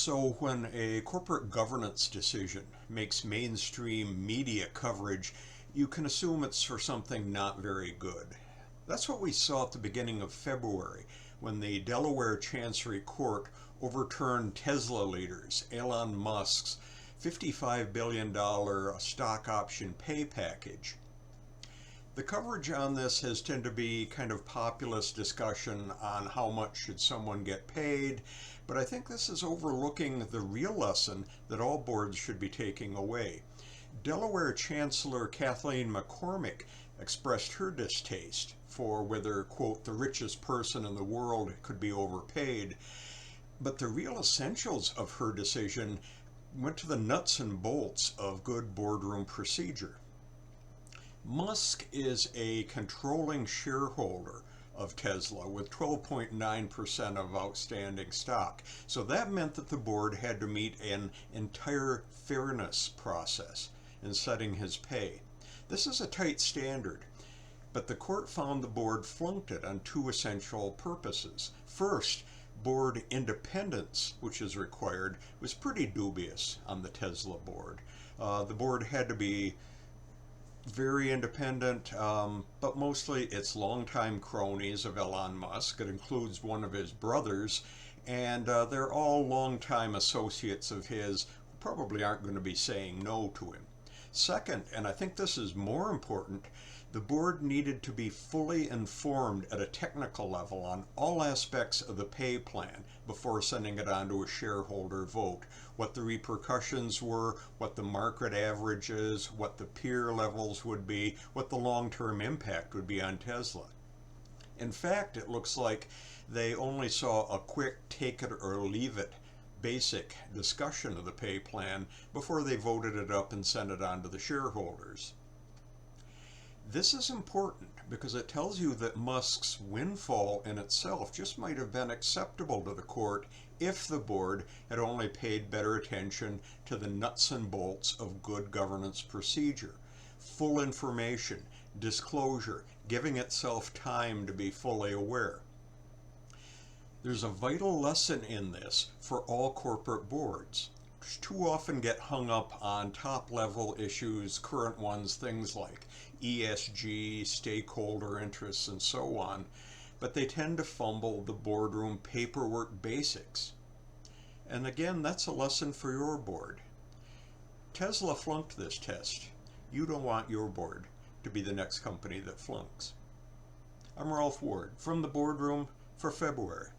So when a corporate governance decision makes mainstream media coverage, you can assume it's for something not very good. That's what we saw at the beginning of February when the Delaware Chancery Court overturned Tesla leaders Elon Musk's $55 billion stock option pay package. The coverage on this has tended to be kind of populist discussion on how much should someone get paid, but I think this is overlooking the real lesson that all boards should be taking away. Delaware Chancellor Kathleen McCormick expressed her distaste for whether, quote, the richest person in the world could be overpaid, but the real essentials of her decision went to the nuts and bolts of good boardroom procedure. Musk is a controlling shareholder of Tesla with 12.9% of outstanding stock. So that meant that the board had to meet an entire fairness process in setting his pay. This is a tight standard, but the court found the board flunked it on two essential purposes. First, board independence, which is required, was pretty dubious on the Tesla board. The board had to be very independent, but mostly it's longtime cronies of Elon Musk. It includes one of his brothers, and they're all longtime associates of his who probably aren't going to be saying no to him. Second, and I think this is more important, the board needed to be fully informed at a technical level on all aspects of the pay plan before sending it on to a shareholder vote. What the repercussions were, what the market averages, what the peer levels would be, what the long-term impact would be on Tesla. In fact, it looks like they only saw a quick take it or leave it basic discussion of the pay plan before they voted it up and sent it on to the shareholders. This is important because it tells you that Musk's windfall in itself just might have been acceptable to the court if the board had only paid better attention to the nuts and bolts of good governance procedure. Full information, disclosure, giving itself time to be fully aware. There's a vital lesson in this for all corporate boards. Too often get hung up on top level issues, current ones, things like ESG, stakeholder interests, and so on, but they tend to fumble the boardroom paperwork basics. And again, that's a lesson for your board. Tesla flunked this test. You don't want your board to be the next company that flunks. I'm Ralph Ward from the Boardroom for February.